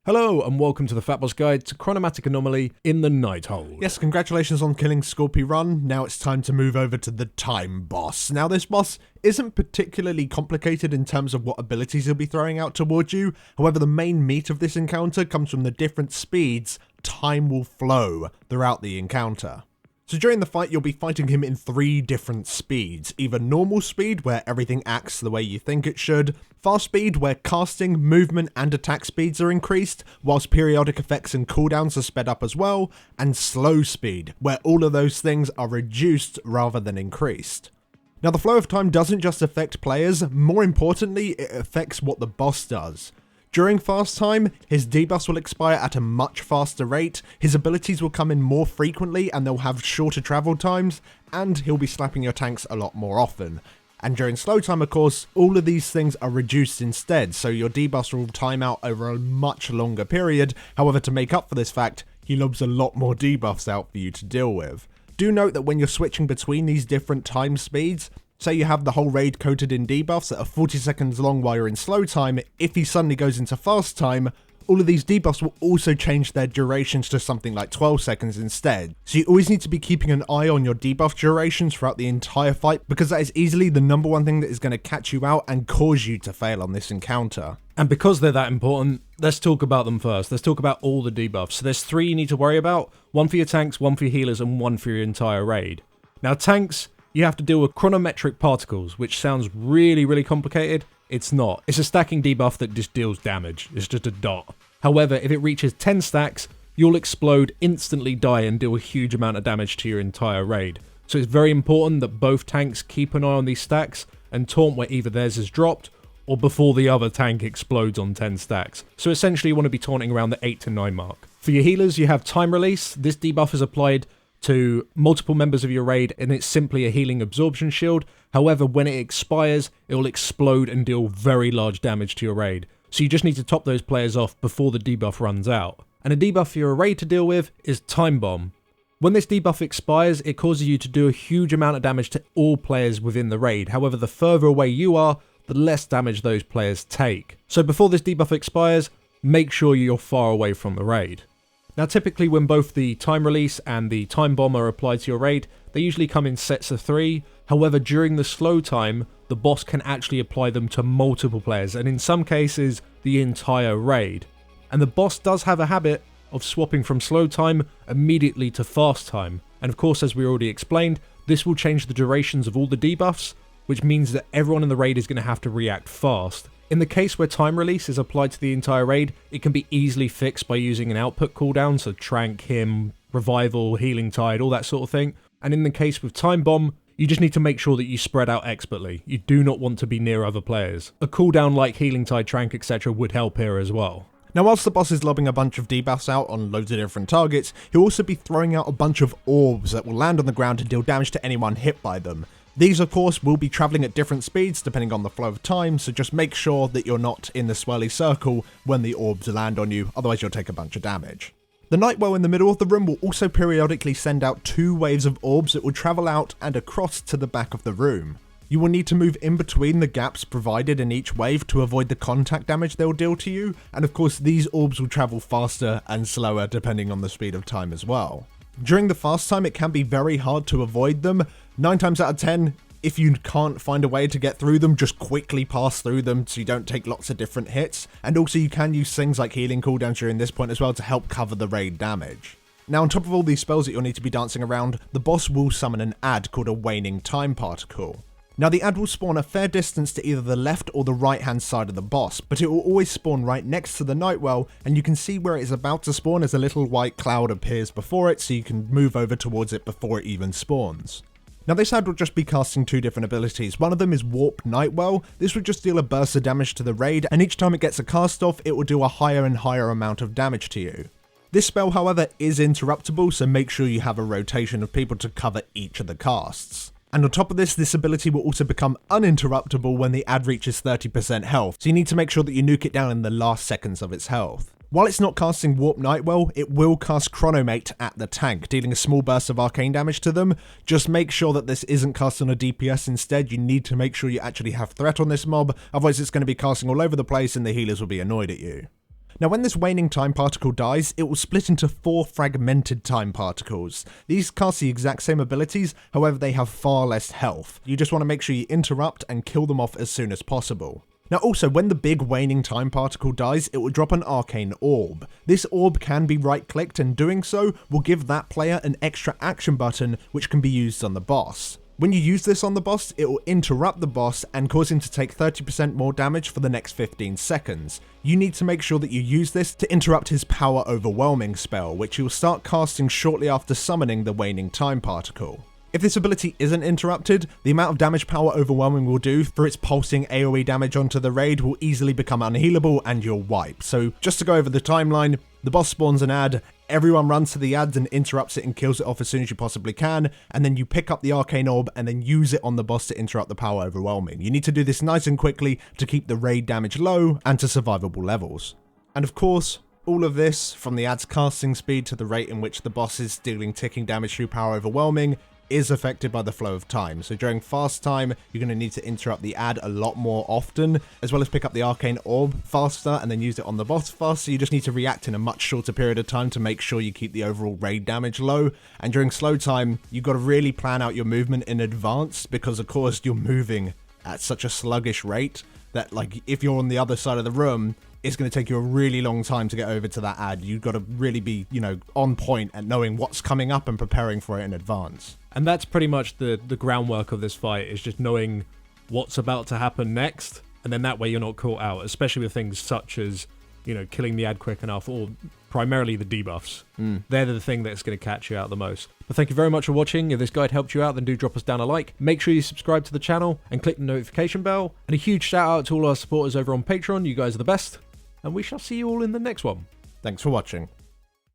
Hello and welcome to the FatBoss Guide to Chronomatic Anomaly in the Nighthold. Yes, congratulations on killing Scorpy Run. Now it's time to move over to the Time Boss. Now this boss isn't particularly complicated in terms of what abilities he'll be throwing out towards you. However, the main meat of this encounter comes from the different speeds time will flow throughout the encounter. So during the fight, you'll be fighting him in 3 different speeds. Either normal speed, where everything acts the way you think it should, fast speed, where casting, movement, and attack speeds are increased, whilst periodic effects and cooldowns are sped up as well, and slow speed, where all of those things are reduced rather than increased. Now the flow of time doesn't just affect players, more importantly, it affects what the boss does. During fast time, his debuffs will expire at a much faster rate, his abilities will come in more frequently and they'll have shorter travel times, and he'll be slapping your tanks a lot more often. And during slow time, of course, all of these things are reduced instead, so your debuffs will time out over a much longer period. However, to make up for this fact, he lobs a lot more debuffs out for you to deal with. Do note that when you're switching between these different time speeds, say you have the whole raid coated in debuffs that are 40 seconds long while you're in slow time, if he suddenly goes into fast time, all of these debuffs will also change their durations to something like 12 seconds instead. So you always need to be keeping an eye on your debuff durations throughout the entire fight, because that is easily the number one thing that is going to catch you out and cause you to fail on this encounter. And because they're that important, let's talk about them first. Let's talk about all the debuffs. So there's 3 you need to worry about: 1 for your tanks, 1 for your healers, and 1 for your entire raid. Now tanks, you have to deal with chronometric particles, which sounds really complicated. It's not. It's a stacking debuff that just deals damage. It's just a dot. However, if it reaches 10 stacks, you'll explode, instantly die, and deal a huge amount of damage to your entire raid. So it's very important that both tanks keep an eye on these stacks and taunt where either theirs is dropped or before the other tank explodes on 10 stacks. So essentially you want to be taunting around the 8 to 9 mark. For your healers, you have time release. This debuff is applied to multiple members of your raid, and it's simply a healing absorption shield. However, when it expires, it will explode and deal very large damage to your raid. So you just need to top those players off before the debuff runs out. And a debuff for your raid to deal with is Time Bomb. When this debuff expires, it causes you to do a huge amount of damage to all players within the raid. However, the further away you are, the less damage those players take. So before this debuff expires, make sure you're far away from the raid. Now typically when both the time release and the time bomb are applied to your raid, they usually come in sets of 3. However, during the slow time, the boss can actually apply them to multiple players, and in some cases, the entire raid. And the boss does have a habit of swapping from slow time immediately to fast time. And of course, as we already explained, this will change the durations of all the debuffs, which means that everyone in the raid is going to have to react fast. In the case where time release is applied to the entire raid, it can be easily fixed by using an output cooldown, so Trank, Him, Revival, Healing Tide, all that sort of thing. And in the case with Time Bomb, you just need to make sure that you spread out expertly. You do not want to be near other players. A cooldown like Healing Tide, Trank, etc. would help here as well. Now whilst the boss is lobbing a bunch of debuffs out on loads of different targets, he'll also be throwing out a bunch of orbs that will land on the ground and deal damage to anyone hit by them. These, of course, will be travelling at different speeds depending on the flow of time, so just make sure that you're not in the swirly circle when the orbs land on you, otherwise you'll take a bunch of damage. The Nightwell in the middle of the room will also periodically send out 2 waves of orbs that will travel out and across to the back of the room. You will need to move in between the gaps provided in each wave to avoid the contact damage they'll deal to you, and of course these orbs will travel faster and slower depending on the speed of time as well. During the fast time, it can be very hard to avoid them. 9 times out of 10, if you can't find a way to get through them, just quickly pass through them so you don't take lots of different hits. And also you can use things like healing cooldowns during this point as well to help cover the raid damage. Now on top of all these spells that you'll need to be dancing around, the boss will summon an ad called a waning time particle. Now the ad will spawn a fair distance to either the left or the right hand side of the boss, but it will always spawn right next to the Nightwell, and you can see where it is about to spawn as a little white cloud appears before it, so you can move over towards it before it even spawns. Now this ad will just be casting 2 different abilities. One of them is Warp Nightwell. This will just deal a burst of damage to the raid, and each time it gets a cast off, it will do a higher and higher amount of damage to you. This spell, however, is interruptible, so make sure you have a rotation of people to cover each of the casts. And on top of this ability will also become uninterruptible when the ad reaches 30% health, so you need to make sure that you nuke it down in the last seconds of its health. While it's not casting Warp Nightwell, it will cast Chronomate at the tank, dealing a small burst of arcane damage to them. Just make sure that this isn't cast on a DPS instead. You need to make sure you actually have threat on this mob, otherwise it's going to be casting all over the place and the healers will be annoyed at you. Now when this waning time particle dies, it will split into 4 fragmented time particles. These cast the exact same abilities, however they have far less health. You just want to make sure you interrupt and kill them off as soon as possible. Now also, when the big waning time particle dies, it will drop an arcane orb. This orb can be right-clicked, and doing so will give that player an extra action button which can be used on the boss. When you use this on the boss, it will interrupt the boss and cause him to take 30% more damage for the next 15 seconds. You need to make sure that you use this to interrupt his power overwhelming spell, which you will start casting shortly after summoning the waning time particle. If this ability isn't interrupted, the amount of damage Power Overwhelming will do for its pulsing AoE damage onto the raid will easily become unhealable and you'll wipe. So just to go over the timeline, the boss spawns an ad, everyone runs to the ad and interrupts it and kills it off as soon as you possibly can, and then you pick up the Arcane Orb and then use it on the boss to interrupt the Power Overwhelming. You need to do this nice and quickly to keep the raid damage low and to survivable levels. And of course, all of this, from the ad's casting speed to the rate in which the boss is dealing ticking damage through Power Overwhelming, is affected by the flow of time. So during fast time, you're going to need to interrupt the ad a lot more often, as well as pick up the Arcane Orb faster and then use it on the boss faster. You just need to react in a much shorter period of time to make sure you keep the overall raid damage low. And during slow time, you've got to really plan out your movement in advance, because of course you're moving at such a sluggish rate that, like, if you're on the other side of the room, it's going to take you a really long time to get over to that ad. You've got to really be, on point and knowing what's coming up and preparing for it in advance. And that's pretty much the groundwork of this fight, is just knowing what's about to happen next, and then that way you're not caught out, especially with things such as, killing the ad quick enough, or primarily the debuffs. They're the thing that's going to catch you out the most. But thank you very much for watching. If this guide helped you out, then do drop us down a like. Make sure you subscribe to the channel and click the notification bell. And a huge shout out to all our supporters over on Patreon. You guys are the best. And we shall see you all in the next one. Thanks for watching.